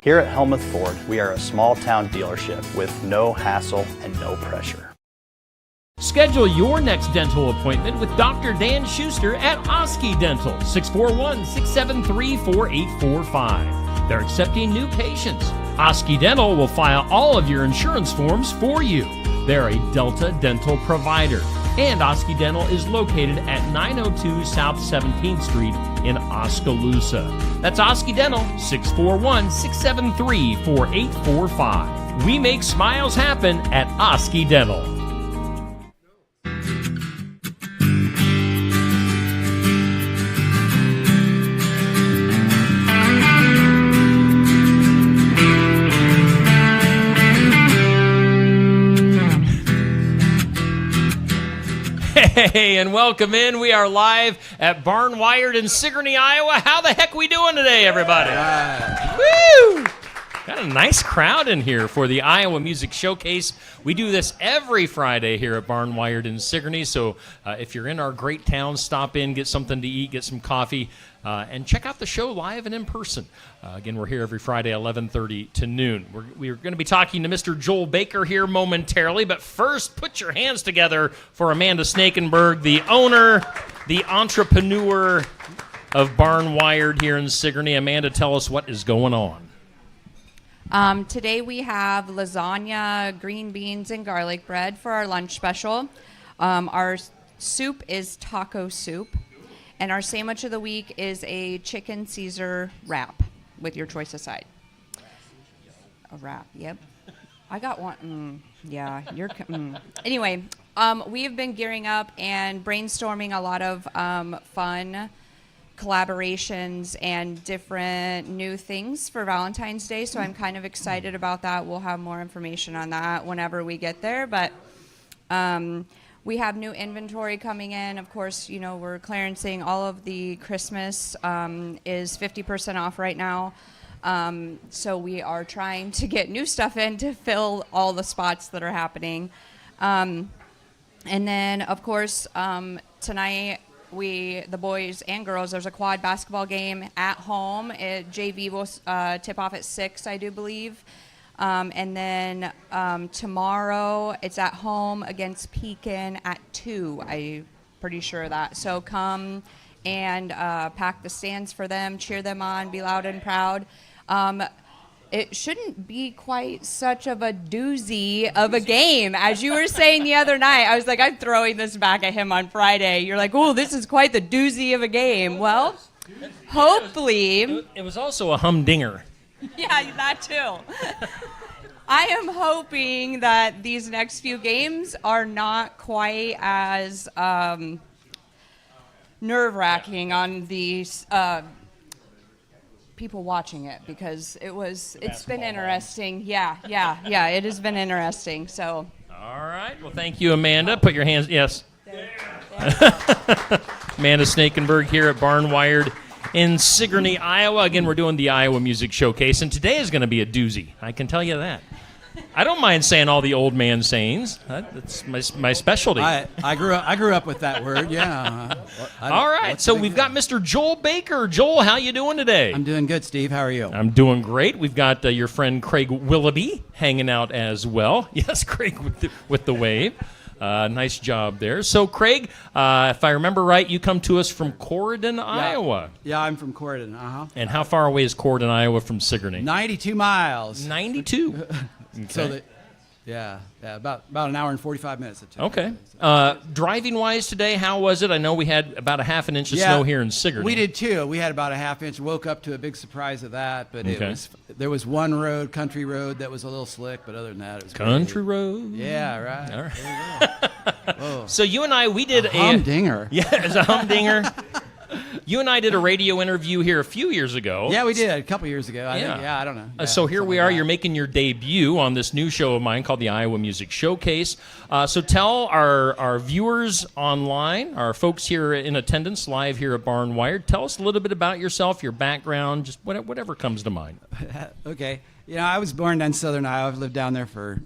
Here at Helmuth Ford, we are a small-town dealership with no hassle and no pressure. Schedule your next dental appointment with Dr. Dan Schuster at Oski Dental, 641-673-4845. They're accepting new patients. Oski Dental will file all of your insurance forms for you. They're a Delta dental provider. And Oski Dental is located at 902 South 17th Street in Oskaloosa. That's Oski Dental, 641-673-4845. We make smiles happen at Oski Dental. Hey, and welcome in. We are live at Barn Wired in Sigourney, Iowa. How the heck we doing today, everybody? Woo! Got a nice crowd in here for the Iowa Music Showcase. We do this every Friday here at Barn Wired in Sigourney, so if you're in our great town, stop in, get something to eat, get some coffee, and check out the show live and in person. Again, we're here every Friday, 11:30 to noon. We're going to be talking to Mr. Joel Baker here momentarily, but first, put your hands together for Amanda Snakenberg, the owner, the entrepreneur of Barn Wired here in Sigourney. Amanda, tell us what is going on. Today we have lasagna, green beans, and garlic bread for our lunch special. Our soup is taco soup. And our sandwich of the week is a chicken Caesar wrap with your choice of side. A wrap, yep. I got one. Yeah, you're. Anyway, we have been gearing up and brainstorming a lot of fun collaborations and different new things for Valentine's Day. So I'm kind of excited about that. We'll have more information on that whenever we get there. But we have new inventory coming in. Of course, you know, we're clearancing all of the Christmas is 50% off right now. So we are trying to get new stuff in to fill all the spots that are happening. And then, of course, tonight, the boys and girls, there's a quad basketball game at home. JV will tip off at 6, I do believe. And then tomorrow it's at home against Pekin at 2. I'm pretty sure of that. So come and pack the stands for them, cheer them on, be loud and proud. It shouldn't be quite such of a doozy of a game. As you were saying the other night, I was like, I'm throwing this back at him on Friday. You're like, oh, this is quite the doozy of a game. Well, hopefully. It was also a humdinger. Yeah, that too. I am hoping that these next few games are not quite as nerve-wracking on these people watching it, because it's been interesting. Yeah, it has been interesting. So. All right. Well, thank you, Amanda. Put your hands. Yes. Amanda Snakenberg here at Barn Wired in Sigourney, Iowa. Again, we're doing the Iowa Music Showcase, and today is going to be a doozy. I can tell you that. I don't mind saying all the old man sayings. That's my specialty. I grew up with that word. Yeah. All right. So we've got Mr. Joel Baker. Joel, how you doing today? I'm doing good, Steve. How are you? I'm doing great. We've got your friend Craig Willoughby hanging out as well. Yes, Craig with the wave. Nice job there. So, Craig, if I remember right, you come to us from Corydon, Iowa. Yeah, I'm from Corydon. Uh-huh. And how far away is Corydon, Iowa from Sigourney? 92 miles. 92. Okay. So about an hour and 45 minutes. Okay. Driving-wise today, how was it? I know we had about a half an inch of snow here in Sigourney. We did too. We had about a half inch. Woke up to a big surprise of that, but there was one road, country road, that was a little slick, but other than that, it was country road. Yeah, right. All right. So you and I, we did a humdinger. Yeah, it's a humdinger. You and I did a radio interview here a few years ago. Yeah, we did a couple years ago. I don't know. Yeah, so here we are. You're making your debut on this new show of mine called the Iowa Music Showcase. So tell our viewers online, our folks here in attendance live here at Barn Wired, tell us a little bit about yourself, your background, just whatever comes to mind. Okay. You know, I was born down in Southern Iowa. I've lived down there for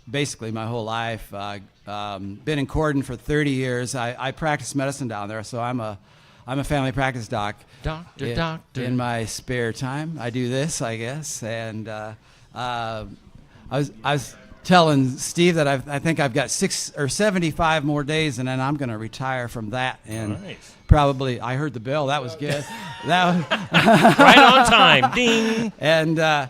basically my whole life. Been in Corydon for 30 years. I practiced medicine down there, so I'm a I'm a family practice doc. Doctor. In my spare time, I do this, I guess. And I was telling Steve that I think I've got 6 or 75 more days, and then I'm going to retire from that. And Nice. probably, I heard the bell. That was good. That was, Right on time. Ding. and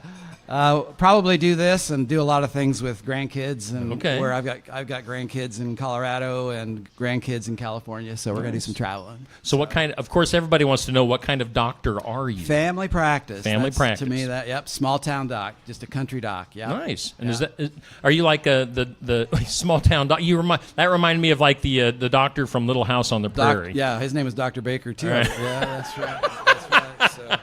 probably do this and do a lot of things with grandkids, and Okay. where I've got grandkids in Colorado and grandkids in California, so we're gonna do some traveling. So what kind of course, everybody wants to know what kind of doctor are you? Family practice. Family That's, practice. To me, small town doc, just a country doc. Yeah. Nice. And Yeah. are you like the small town doc? That reminded me of like the doctor from Little House on the Prairie. Yeah, his name was Dr. Baker too. Right. Yeah, that's right. That's right. So,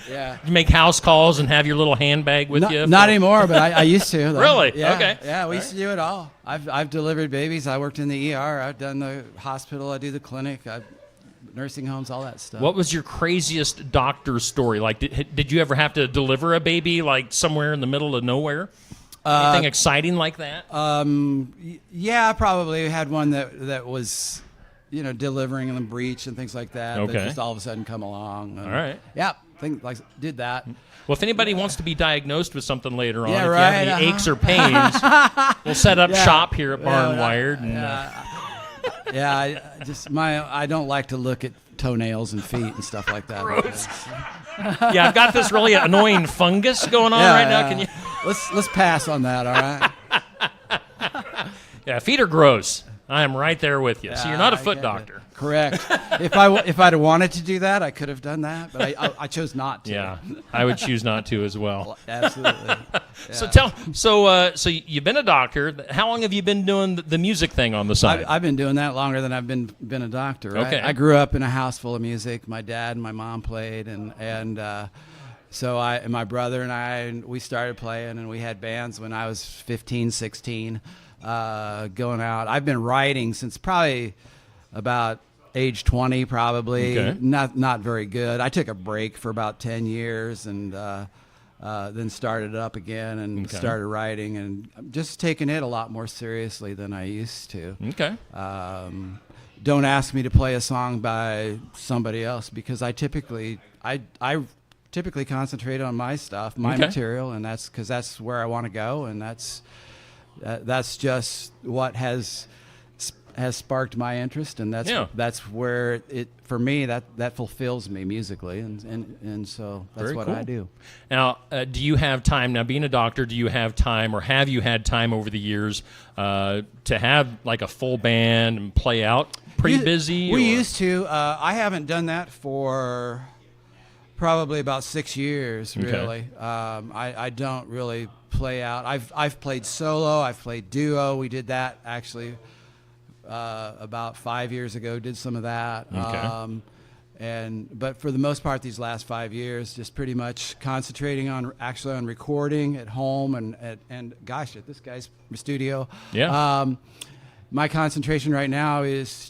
yeah. You make house calls and have your little handbag with you? Not anymore, but I used to. Though. Really? Yeah, Okay. Yeah, we used to do it all. I've delivered babies. I worked in the ER. I've done the hospital. I do the clinic. Nursing homes, all that stuff. What was your craziest doctor story? Like, did you ever have to deliver a baby like somewhere in the middle of nowhere? Anything exciting like that? Yeah, I probably had one that was, delivering in the breech and things like that. Okay. That just all of a sudden come along. All right. Yeah, did that. Well, if anybody wants to be diagnosed with something later on, Yeah, if right, you have any aches or pains, we'll set up shop here at Barn Wired. And, I don't like to look at toenails and feet and stuff like that. Gross. Yeah, I've got this really annoying fungus going on right now. Can you? Let's pass on that. All right. Yeah, feet are gross. I am right there with you. So you're not a foot doctor. Correct. If I'd have wanted to do that, I could have done that, but I chose not to. Yeah, I would choose not to as well. Absolutely. Yeah. So you've been a doctor. How long have you been doing the music thing on the side? I've been doing that longer than I've been a doctor. Right? Okay. I grew up in a house full of music. My dad and my mom played, and so my brother and we started playing, and we had bands when I was 15, 16, going out. I've been writing since probably about age 20, probably. Okay. Not very good. I took a break for about 10 years, and then started up again and started writing, and I'm just taking it a lot more seriously than I used to. Okay. Don't ask me to play a song by somebody else, because I typically concentrate on my stuff, my material, and that's where I want to go, and that's just what has sparked my interest, and that's where it, for me, that fulfills me musically, and so that's Very what cool. I do. Now, do you have time, now being a doctor, do you have time, or have you had time over the years to have like a full band and play out? Pretty busy? We used to. I haven't done that for probably about 6 years, really. I don't really play out. I've played solo, I've played duo. We did that actually about 5 years ago, did some of that. But for the most part, these last 5 years, just pretty much concentrating on recording at home and gosh, at this guy's studio. Yeah. My concentration right now is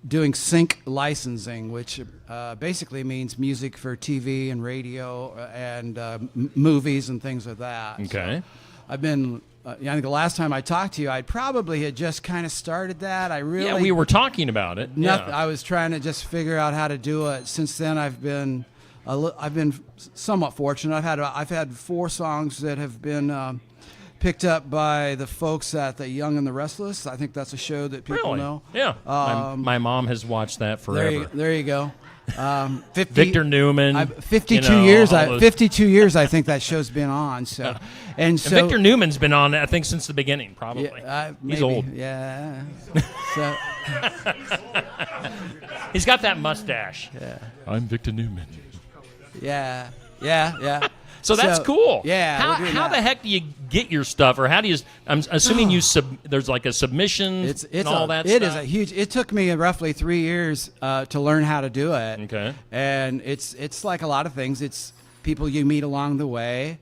doing sync licensing, which basically means music for TV and radio and movies and things like that. Okay. So I've been. I think the last time I talked to you, I probably had just kind of started that. We were talking about it. I was trying to just figure out how to do it. Since then, I've been somewhat fortunate. I've had 4 songs that have been picked up by the folks at the Young and the Restless. I think that's a show that people know. Yeah. My mom has watched that forever. There you go. 50, Victor Newman. 52 years. 52 yeyears. I think that show's been on. So, and Victor Newman's been on, I think, since the beginning. Probably. He's old. Yeah. So, he's got that mustache. Yeah. I'm Victor Newman. Yeah. So that's cool. Yeah. How the heck do you get your stuff, or how do you? I'm assuming there's like a submission and all that stuff. It is a huge. It took me roughly 3 years to learn how to do it. Okay. And it's like a lot of things. It's people you meet along the way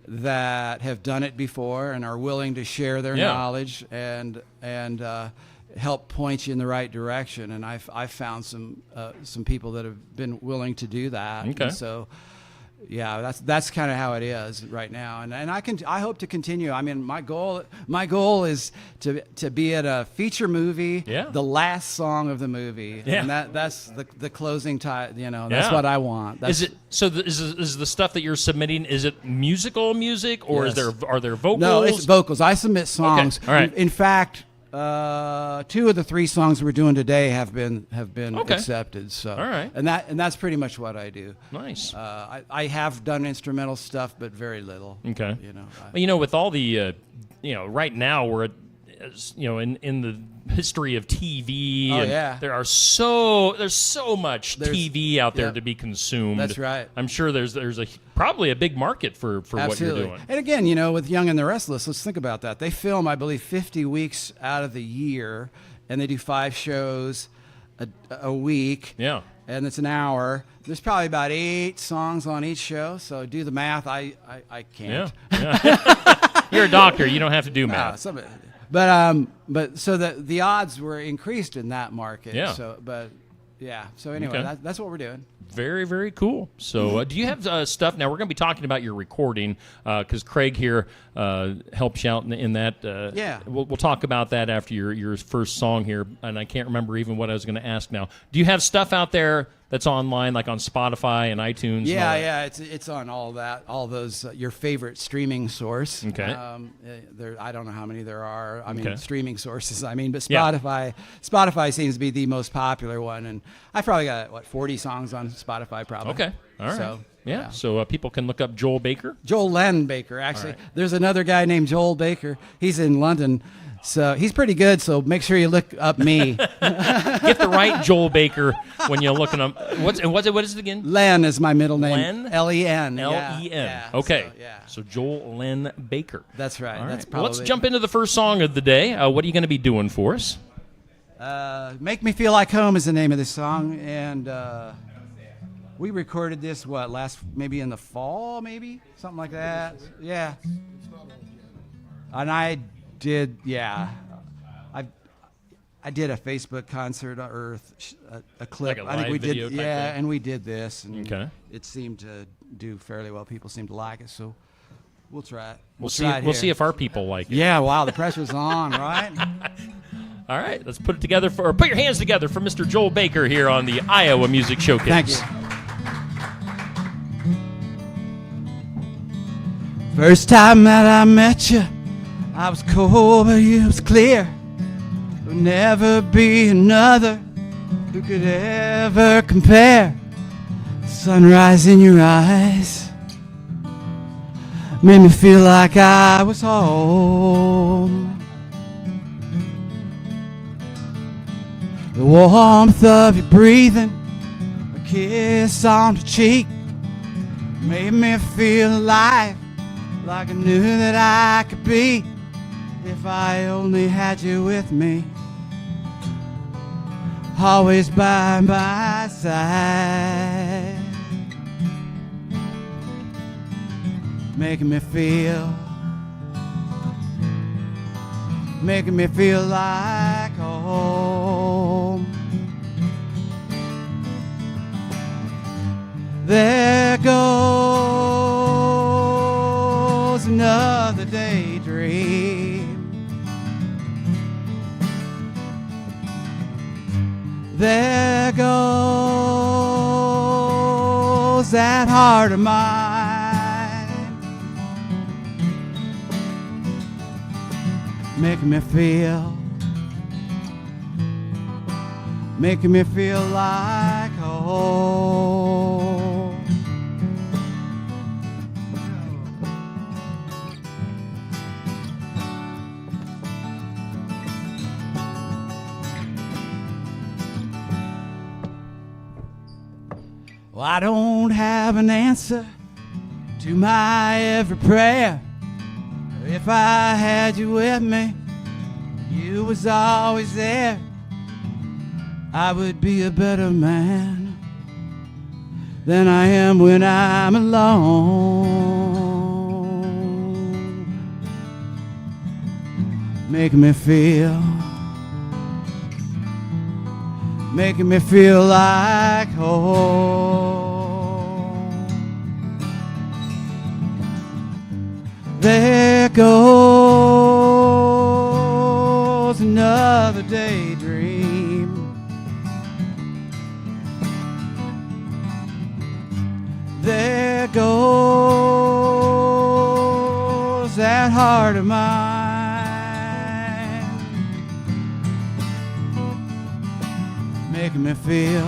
that have done it before and are willing to share their knowledge and help point you in the right direction. And I've found some people that have been willing to do that. Okay. And so. yeah, that's kind of how it is right now, and I hope to continue. I mean, my goal is to be at a feature movie, the last song of the movie, and that's the closing time. You know, that's what I want. That's, is it so? Is the stuff that you're submitting? Is it musical music, or Yes. are there vocals? No, it's vocals. I submit songs. Okay. All right. In fact, 2 of the 3 songs we're doing today have been accepted. So, all right. and that's pretty much what I do. Nice. I have done instrumental stuff, but very little. Okay. You know. Well, you know, with all the, right now we're at, in the history of TV. Oh, and yeah. there's so much TV out there to be consumed. That's right. I'm sure there's probably a big market for what Absolutely. you're doing. And again, you know, with Young and the Restless, let's think about that. They film, I believe, 50 weeks out of the year, and they do 5 shows a week. Yeah. And it's an hour. There's probably about 8 songs on each show. So do the math. I can't. Yeah. You're a doctor. You don't have to do math. But so the odds were increased in that market. Yeah. So anyway, Okay. that's what we're doing. Very, very cool. So do you have stuff? Now, we're going to be talking about your recording because Craig here helps you out in that. Yeah. We'll talk about that after your first song here, and I can't remember even what I was going to ask now. Do you have stuff out there that's online, like on Spotify and iTunes? Yeah, it's on all those your favorite streaming source. Okay. I don't know how many there are. I mean, Okay. streaming sources. I mean, but Yeah. Spotify seems to be the most popular one, and I probably got 40 songs on Spotify, probably. Okay. All right. So, yeah. So people can look up Joel Baker. Joel Len Baker, actually. All right. There's another guy named Joel Baker. He's in London. So he's pretty good, so make sure you look up me. Get the right Joel Baker when you're looking up. What is it again? Len is my middle name. Len? L-E-N. L-E-N. Yeah. Okay. So, So Joel Len Baker. that's right. All That's right. probably. Let's jump into the first song of the day. What are you going to be doing for us? Make Me Feel Like Home is the name of this song, and we recorded this maybe in the fall, maybe something like that. Yeah. And I did, I did a Facebook concert or a clip. Like a I think live we video did, type thing? and we did this, and Okay. it seemed to do fairly well. People seemed to like it, so we'll try it. We'll try it see here. if our people like it. Yeah, wow, the pressure's on, right? All right, let's put your hands together for Mr. Joel Baker here on the Iowa Music Showcase. Thank you. First time that I met you, I was cold, but you was clear. There'll never be another who could ever compare. Sunrise in your eyes made me feel like I was home. The warmth of your breathing, a kiss on the cheek, made me feel alive, like I knew that I could be if I only had you with me, always by my side, making me feel like home. There goes another daydream. There goes that heart of mine, making me feel like home. Well, I don't have an answer to my every prayer. If I had you with me, you was always there, I would be a better man than I am when I'm alone. Making me feel like home. There goes another daydream. There goes that heart of mine, making me feel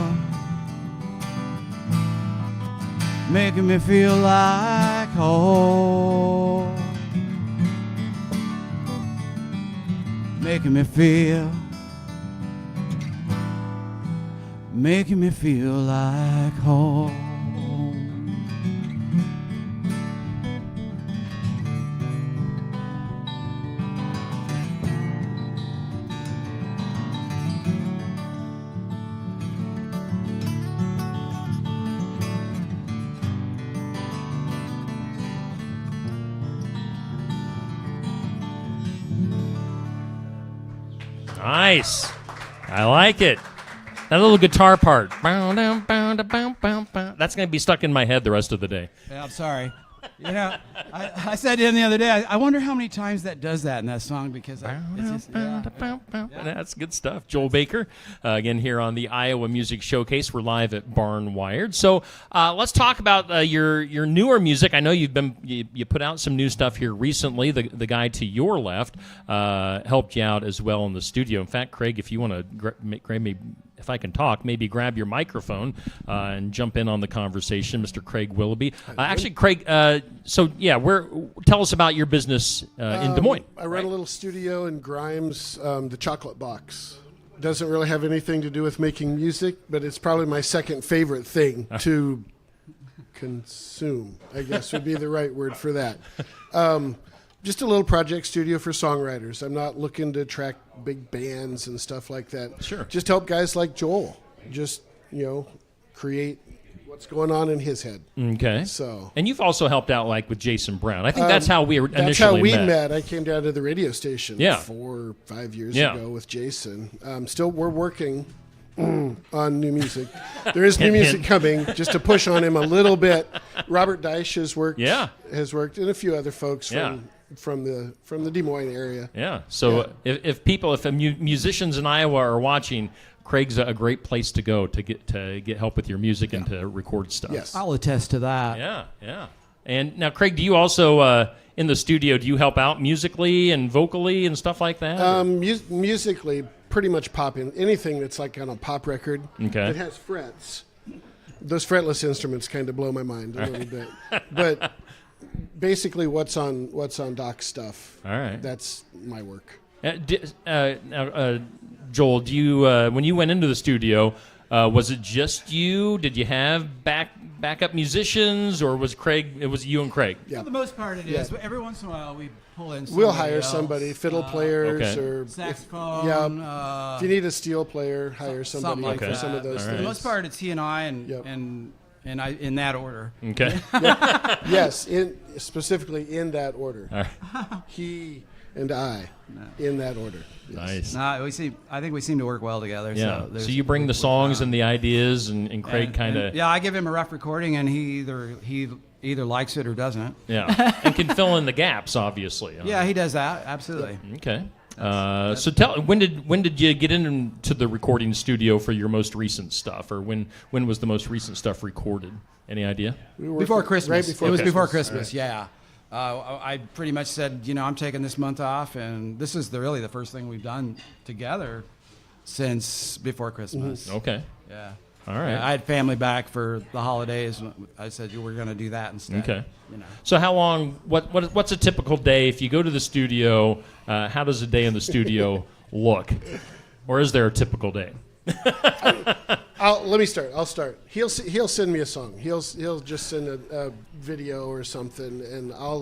like home, making me feel like home. Nice. I like it. That little guitar part. That's going to be stuck in my head the rest of the day. Yeah, I'm sorry. You know, I said to him the other day, I wonder how many times that does that in that song, because That's good stuff. Joel Baker, again here on the Iowa Music Showcase. We're live at Barn Wired. So let's talk about your newer music. I know you put out some new stuff here recently. The guy to your left helped you out as well in the studio. In fact, Craig, if you want to grab me, if I can talk, maybe grab your microphone and jump in on the conversation, Mr. Craig Willoughby. Actually, Craig, tell us about your business in Des Moines. I run a little studio in Grimes, the Chocolate Box. Doesn't really have anything to do with making music, but it's probably my second favorite thing to consume, I guess would be the right word for that. Just a little project studio for songwriters. I'm not looking to track big bands and stuff like that. Sure. Just help guys like Joel. Just, create what's going on in his head. Okay. So. And you've also helped out like with Jason Brown. I think that's how we initially met. That's how we met. I came down to the radio station 4 or 5 years ago with Jason. We're working on new music. There is new music coming, just to push on him a little bit. Robert Deich has worked, and a few other folks from the Des Moines area. Yeah. So if musicians in Iowa are watching, Craig's a great place to go to get help with your music and to record stuff. Yes. I'll attest to that. Yeah, yeah. And now, Craig, do you also in the studio? Do you help out musically and vocally and stuff like that? Musically, pretty much popping. Anything that's like on a pop record that has frets. Those fretless instruments kind of blow my mind a little bit, but basically, what's on Doc's stuff. All right, that's my work. Joel, do you when you went into the studio, was it just you? Did you have backup musicians, or was Craig? It was you and Craig. Yeah. For the most part, it is. But every once in a while, we pull in. We'll hire somebody, fiddle players or saxophone. If you need a steel player, hire somebody for some of those things. For the most part, it's he and I, and I in that order. Okay. Yes, specifically in that order. He and I, in that order. Nice. Yes. I think we seem to work well together. Yeah. So you bring the songs and the ideas, and Craig kind of. Yeah, I give him a rough recording, and he either likes it or doesn't. Yeah, and can fill in the gaps, obviously. Yeah, he does that absolutely. Okay. So when did you get into the recording studio for your most recent stuff, or when was the most recent stuff recorded? Any idea? Before Christmas. Right before it was Christmas. Before Christmas. Right. Yeah. I pretty much said, I'm taking this month off, and this is really the first thing we've done together since before Christmas. Okay. Yeah. All right. Yeah, I had family back for the holidays. I said we're going to do that instead. Okay. So how long? What's a typical day if you go to the studio? How does a day in the studio look, or is there a typical day? Let me start. I'll start. He'll send me a song. He'll just send a video or something, and I'll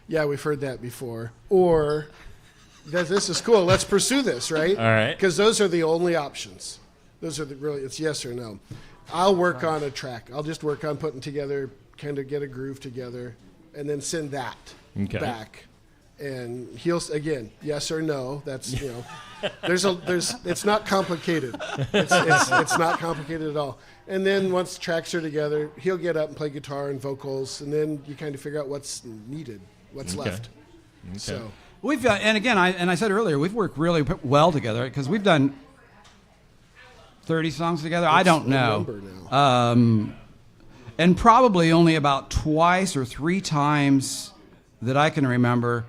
we've heard that before, or this is cool. Let's pursue this, right? All right. Because those are the only options. Those are it's yes or no. I'll work on a track. I'll just work on putting together, kind of get a groove together, and then send that back. And he'll again, yes or no. That's it's not complicated. It's not complicated at all. And then once the tracks are together, he'll get up and play guitar and vocals, and then you kind of figure out what's needed, what's left. Okay. So We've and again, I said earlier, we've worked really well together because we've done 30 songs together. I don't know. And probably only about twice or 3 times that I can remember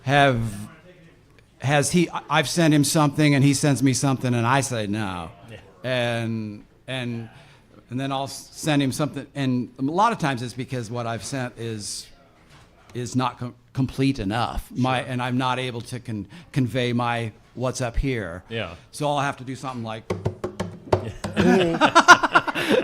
I've sent him something and he sends me something and I say no. Yeah. And then I'll send him something, and a lot of times it's because what I've sent is not complete enough. Sure. And I'm not able to convey my what's up here. Yeah. So I'll have to do something like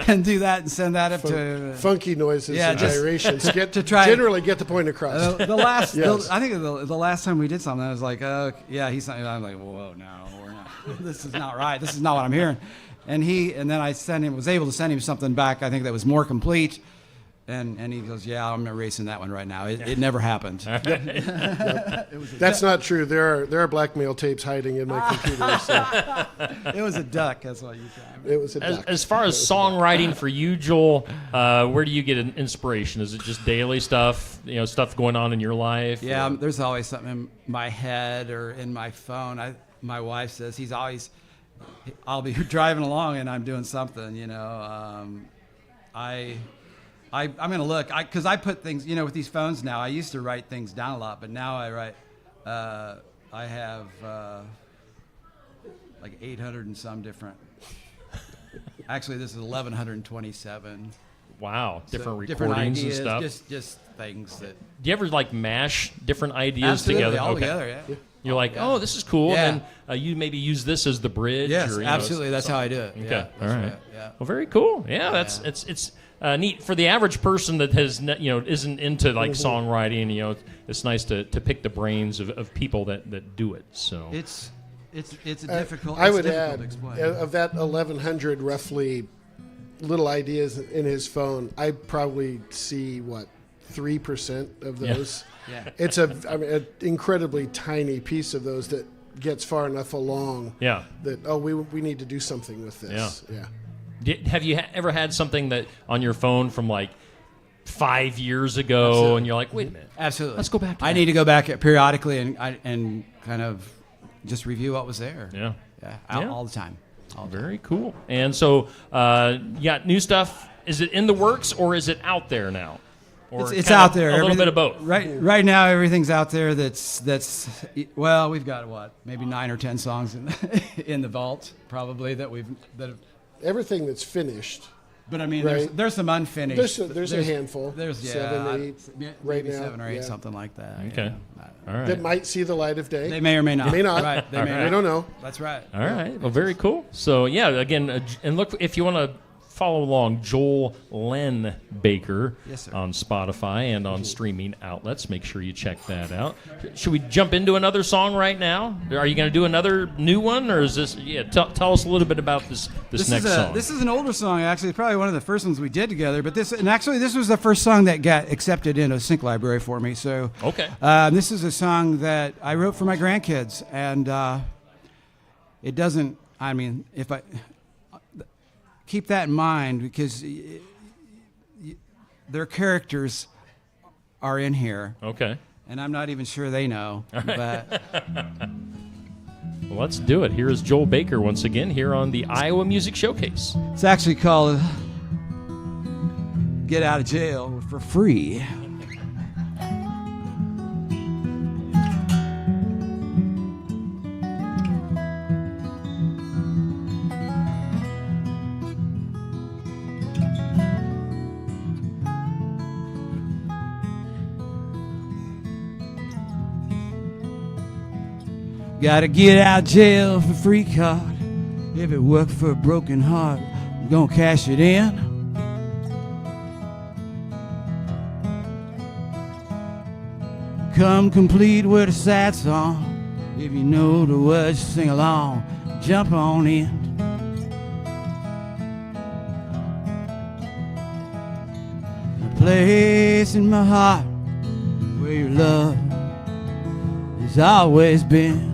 and do that and send that up to funky noises and gyrations to try generally get the point across. The last, yes. I think the last time we did something, I was like, he's not. I'm like, whoa, no, we're not. This is not right. This is not what I'm hearing. And then I was able to send him something back. I think that was more complete. And he goes, yeah, I'm erasing that one right now. It never happened. Yep. That's not true. There are blackmail tapes hiding in my computer. So. It was a duck. That's what you got. It was a duck. As far as songwriting for you, Joel, where do you get inspiration? Is it just daily stuff? Stuff going on in your life? Yeah, there's always something in my head or in my phone. My wife says I'll be driving along and I'm doing something. I'm going to look, because I put things, with these phones now, I used to write things down a lot, but now I write, I have like 800 and some different, actually this is 1127. Wow, different recordings different ideas, and stuff. Just things that. Do you ever mash different ideas together? All together, yeah. You're like, oh, this is cool. Yeah. And then you maybe use this as the bridge. Yes, absolutely. That's how I do it. Okay, Yeah, all right. Right. Yeah. Well, very cool. Yeah, it's neat for the average person that has isn't into like songwriting. It's nice to pick the brains of people that do it. So it's difficult. I would difficult add to explain. of that 1,100 roughly little ideas in his phone, I probably see 3% of those. Yeah. It's an incredibly tiny piece of those that gets far enough along. Yeah. That we need to do something with this. Yeah. Have you ever had something that on your phone from like 5 years ago, Absolutely. and you're like, wait a minute, Absolutely. let's go back to I that. need to go back periodically and kind of just review what was there. Yeah. All the time. Very cool. And so, you got new stuff. Is it in the works or is it out there now? Or It's out there. A little bit of both. Right now, everything's out there. That's well, we've got maybe 9 or 10 songs in the vault, probably that have. Everything that's finished. But I mean, right? there's some unfinished. There's a handful. There's 7, 8 right maybe now. 7 or 8, something like that. Okay. All right. That might see the light of day. They may or may not. May not. Right. They All may right. not. We don't know. That's right. All right. Well, very cool. So, yeah, again, and look, if you want to follow along, Joel Len Baker Yes, sir. on Spotify and on streaming outlets. Make sure you check that out. Should we jump into another song right now? Are you going to do another new one, or is this? Yeah, tell us a little bit about this next song. This is an older song, actually. It's probably one of the first ones we did together. But this was the first song that got accepted in a sync library for me. So Okay. This is a song that I wrote for my grandkids, and it doesn't. I mean, if I keep that in mind, because their characters are in here, Okay. and I'm not even sure they know. But Well, let's do it. Here is Joel Baker once again here on the Iowa Music Showcase. it's actually called "Get Out of Jail for Free." Gotta get out of jail for free card. If it worked for a broken heart, I'm gonna cash it in. Come complete with a sad song. If you know the words, sing along. Jump on in. A place in my heart where your love has always been.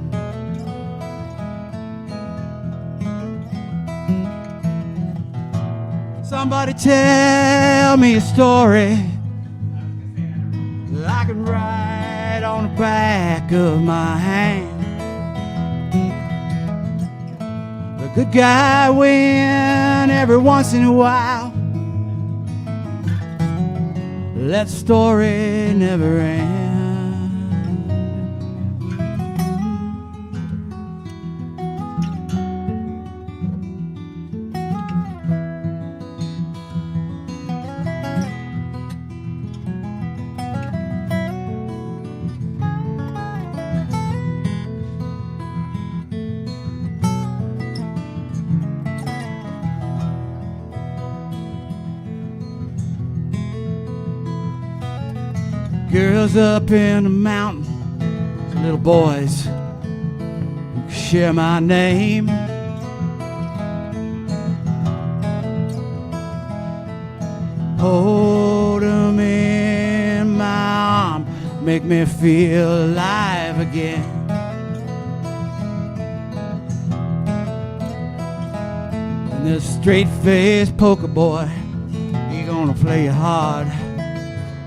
Somebody tell me a story that I can write on the back of my hand. The good guy win every once in a while. That story never ends. Girls up in the mountain, little boys who share my name. Hold 'em in my arm, make me feel alive again. And this straight-faced poker boy, he gonna play you hard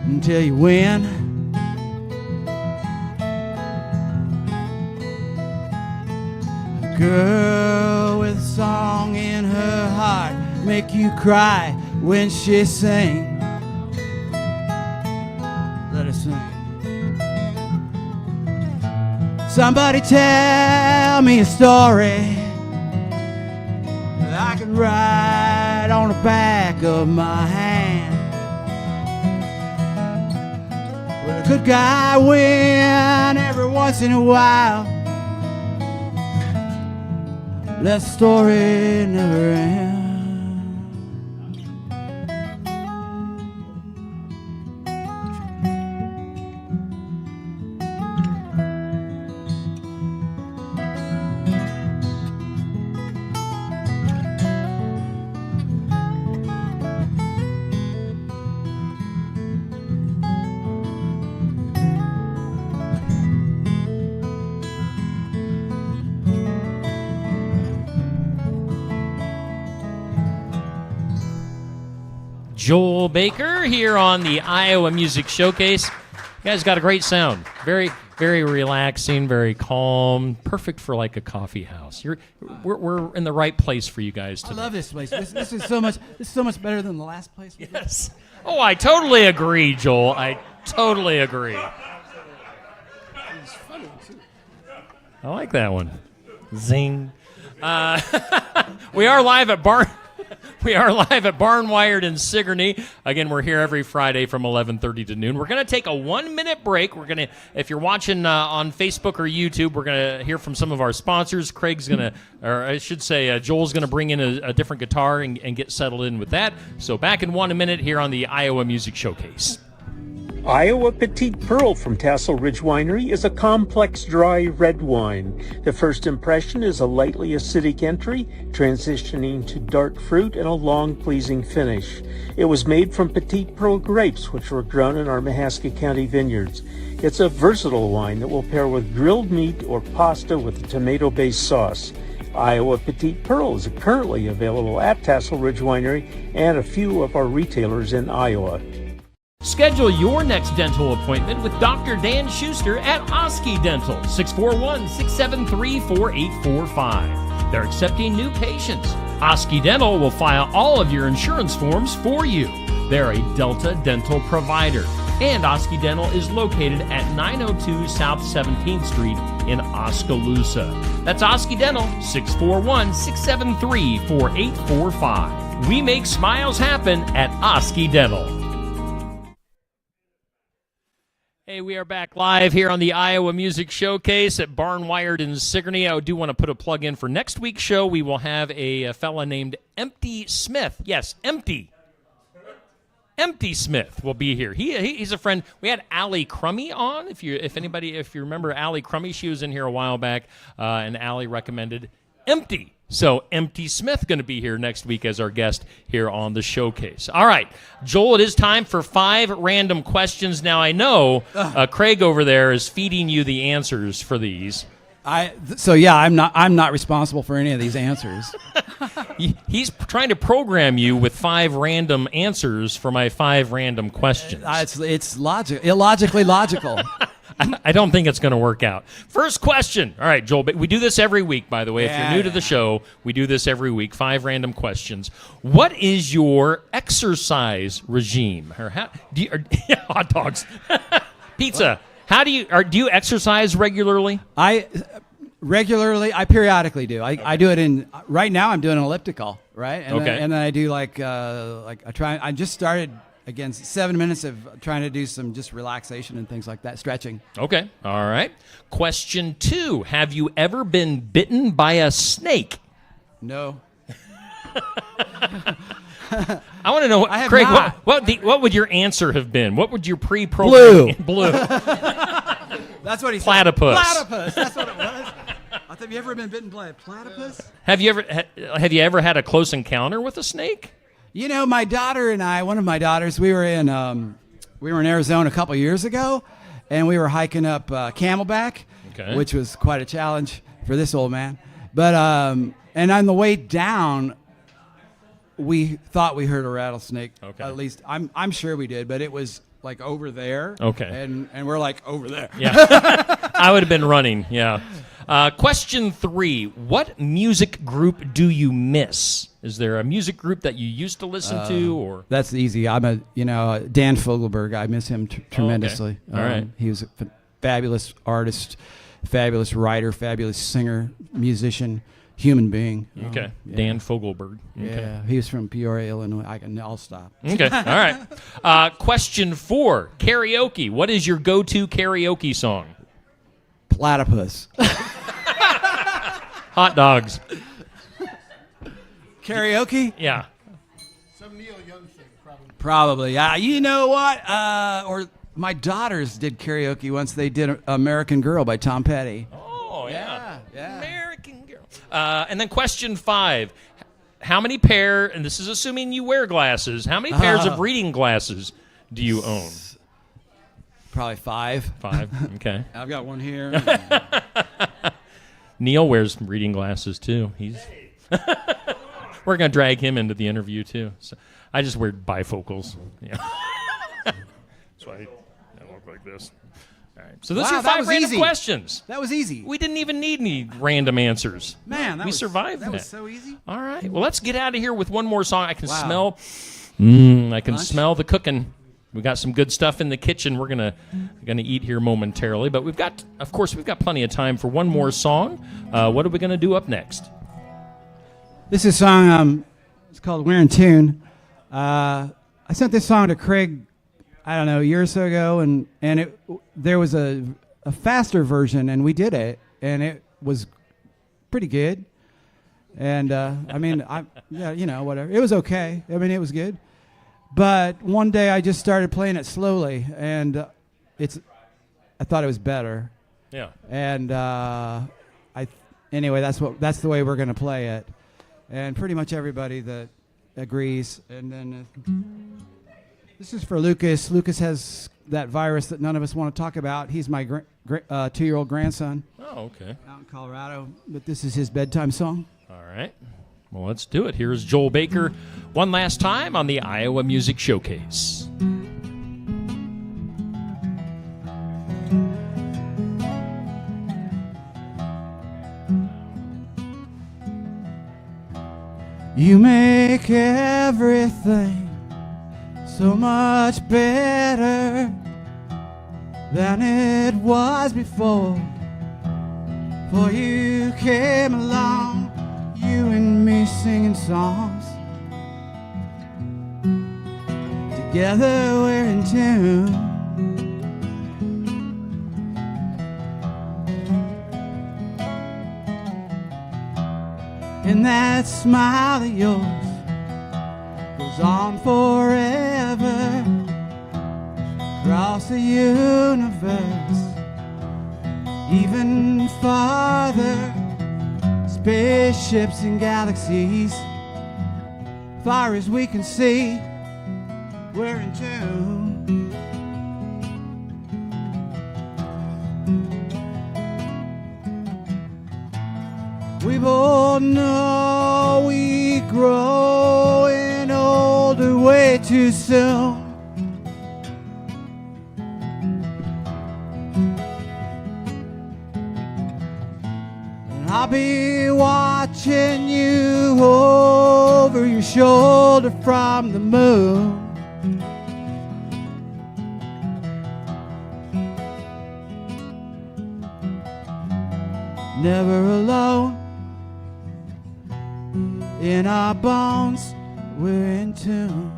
until you win. A girl with a song in her heart make you cry when she sings. Let her sing. Somebody tell me a story that I can write on the back of my hand. Will a good guy win every once in a while? That story never ends. Joel Baker here on the Iowa Music Showcase. You guys got a great sound. Very, very relaxing, very calm. Perfect for like a coffee house. We're in the right place for you guys today. I love this place. This is so much better than the last place we did. Yes. Oh, I totally agree, Joel. I totally agree. It's funny, too. I like that one. Zing. We are live at Barn Wired in Sigourney. Again, we're here every Friday from 11:30 to noon. We're going to take a 1-minute break. We're going to, if you're watching on Facebook or YouTube, we're going to hear from some of our sponsors. Craig's going to, or I should say, Joel's going to bring in a different guitar and get settled in with that. So back in 1 minute here on the Iowa Music Showcase. Iowa Petite Pearl from Tassel Ridge Winery is a complex dry red wine. The first impression is a lightly acidic entry, transitioning to dark fruit and a long, pleasing finish. It was made from Petite Pearl grapes, which were grown in our Mahaska County vineyards. It's a versatile wine that will pair with grilled meat or pasta with a tomato-based sauce. Iowa Petite Pearl is currently available at Tassel Ridge Winery and a few of our retailers in Iowa. Schedule your next dental appointment with Dr. Dan Schuster at Oski Dental, 641-673-4845. They're accepting new patients. Oski Dental will file all of your insurance forms for you. They're a Delta dental provider. And Oski Dental is located at 902 South 17th Street in Oskaloosa. That's Oski Dental, 641-673-4845. We make smiles happen at Oski Dental. Hey, we are back live here on the Iowa Music Showcase at Barn Wired in Sigourney. I do want to put a plug in for next week's show. We will have a fella named Empty Smith. Yes, Empty Smith will be here. He's a friend. We had Allie Crummy on. If you remember Allie Crummy, she was in here a while back, and Allie recommended Empty. So Empty Smith going to be here next week as our guest here on the showcase. All right, Joel, it is time for 5 random questions. Now I know Craig over there is feeding you the answers for these. I'm not responsible for any of these answers. He's trying to program you with 5 random answers for my 5 random questions. It's illogically logical. I don't think it's going to work out. First question. All right, Joel, we do this every week, by the way. If you're new to the show, we do this every week. 5 random questions. What is your exercise regime? Or how do you, hot dogs. Pizza. How do you exercise regularly? I periodically do. I do it right now I'm doing an elliptical, right? And okay. Then I do I just started again 7 minutes of trying to do some just relaxation and things like that, stretching. Okay. All right. Question 2. Have you ever been bitten by a snake? No. I want to know, I have Craig, not. what would your answer have been? What would your pre-programming? Blue. Blue. That's what he said. Platypus. Platypus. That's what it was. Have you ever been bitten by a platypus? Have you ever had a close encounter with a snake? You know, my daughter and I, one of my daughters, we were in Arizona a couple years ago, and we were hiking up Camelback, which was quite a challenge for this old man. But and on the way down, we thought we heard a rattlesnake. Okay. At least I'm sure we did, but it was like over there. Okay. And we're like over there. Yeah. I would have been running. Yeah. Question 3. What music group do you miss? Is there a music group that you used to listen to, or? That's easy. I'm Dan Fogelberg. I miss him tremendously. All right. He was a fabulous artist, fabulous writer, fabulous singer, musician, human being. Okay. Yeah. Dan Fogelberg. Okay. Yeah. He was from Peoria, Illinois. I'll stop. Okay. All right. Question 4. Karaoke. What is your go-to karaoke song? Platypus. Hot dogs. Karaoke? Yeah. Some Neil Young thing, probably. Probably. You know what? Or my daughters did karaoke once. They did American Girl by Tom Petty. Oh, yeah. Yeah. American Girl. And then question 5. How many pair, and this is assuming you wear glasses, how many pairs of reading glasses do you own? Probably 5. 5, okay. I've got one here. Neil wears reading glasses, too. We're going to drag him into the interview, too. So I just wear bifocals. Yeah. That's why I look like this. All right. So those are 5 random questions. That was easy. We didn't even need any random answers. Man, we survived that. That was so easy. All right. Well, let's get out of here with one more song. I can smell. I can smell the cooking. We got some good stuff in the kitchen. We're gonna eat here momentarily, but we've got plenty of time for one more song. What are we gonna do up next? This is a song. It's called "We're in Tune." I sent this song to Craig, I don't know, a year or so ago, and there was a faster version, and we did it, and it was pretty good. And whatever. It was okay. I mean, it was good. But one day I just started playing it slowly, and I thought it was better. Yeah. And anyway, that's the way we're going to play it, and pretty much everybody that agrees. And then this is for Lucas. Lucas has that virus that none of us want to talk about. He's my 2-year-old grandson. Oh, okay. Out in Colorado, but this is his bedtime song. All right. Well, let's do it. Here's Joel Baker one last time on the Iowa Music Showcase. You make everything so much better than it was before. For you came along, you and me singing songs. Together we're in tune. And that smile of yours goes on forever across the universe, even farther. Spaceships and galaxies, far as we can see, we're in tune. We both know we growing older way too soon. I'll be watching you over your shoulder from the moon. Never alone. In our bones, we're in tune.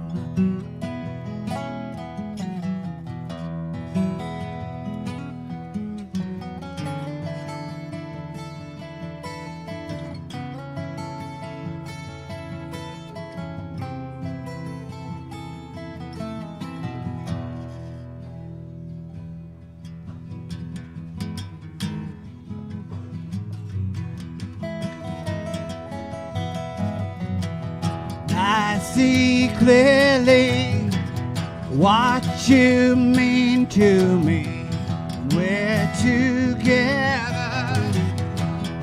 I see clearly what you mean to me. We're together,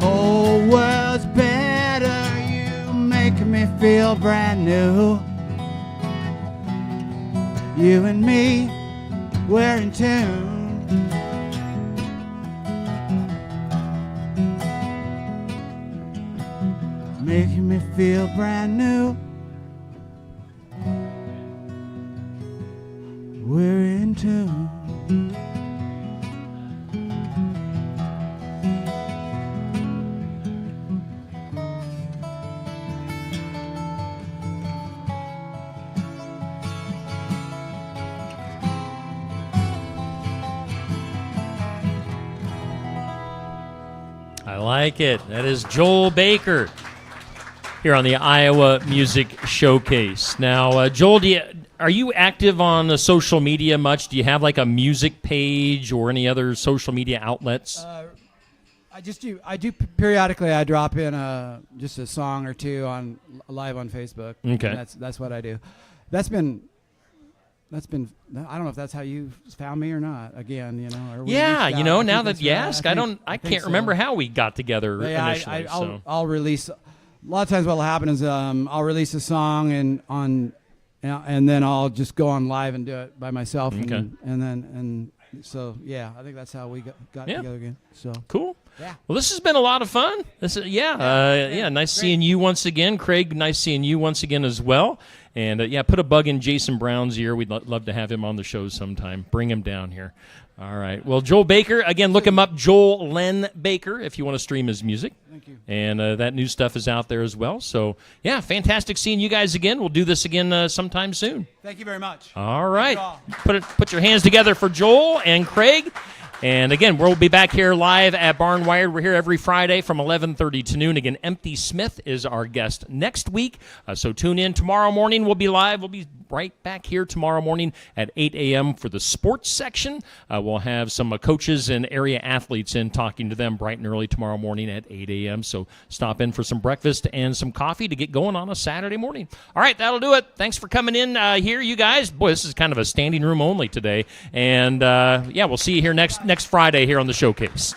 whole world's better. You make me feel brand new. You and me, we're in tune. Making me feel brand new. We're in tune. I like it. That is Joel Baker here on the Iowa Music Showcase. Now, Joel, are you active on the social media much? Do you have like a music page or any other social media outlets? I do periodically. I drop in just a song or two on live on Facebook. Okay, that's what I do. That's been. I don't know if that's how you found me or not. Again, you know. Or yeah, you know. Now that you right. ask, I can't remember how we got together initially. I'll release. A lot of times, what'll happen is I'll release a song and then I'll just go on live and do it by myself. Okay. So yeah, I think that's how we got together again. So cool. Yeah. Well, this has been a lot of fun. Nice Great. seeing you once again, Craig. Nice seeing you once again as well. And put a bug in Jason Brown's ear. We'd love to have him on the show sometime. Bring him down here. All right. Well, Joel Baker, again, look him up, Joel Len Baker, if you want to stream his music. Thank you. And that new stuff is out there as well. So, yeah, fantastic seeing you guys again. We'll do this again sometime soon. Thank you very much. All right. Thank you all. Put your hands together for Joel and Craig. And again, we'll be back here live at Barn Wired. We're here every Friday from 11:30 to noon. Again, Empty Smith is our guest next week. So tune in. Tomorrow morning we'll be live. We'll be right back here tomorrow morning at 8 a.m. for the sports section. We'll have some coaches and area athletes in talking to them bright and early tomorrow morning at 8 a.m. So stop in for some breakfast and some coffee to get going on a Saturday morning. All right, that'll do it. Thanks for coming in here, you guys. Boy, this is kind of a standing room only today. And, we'll see you here next Friday here on the Showcase.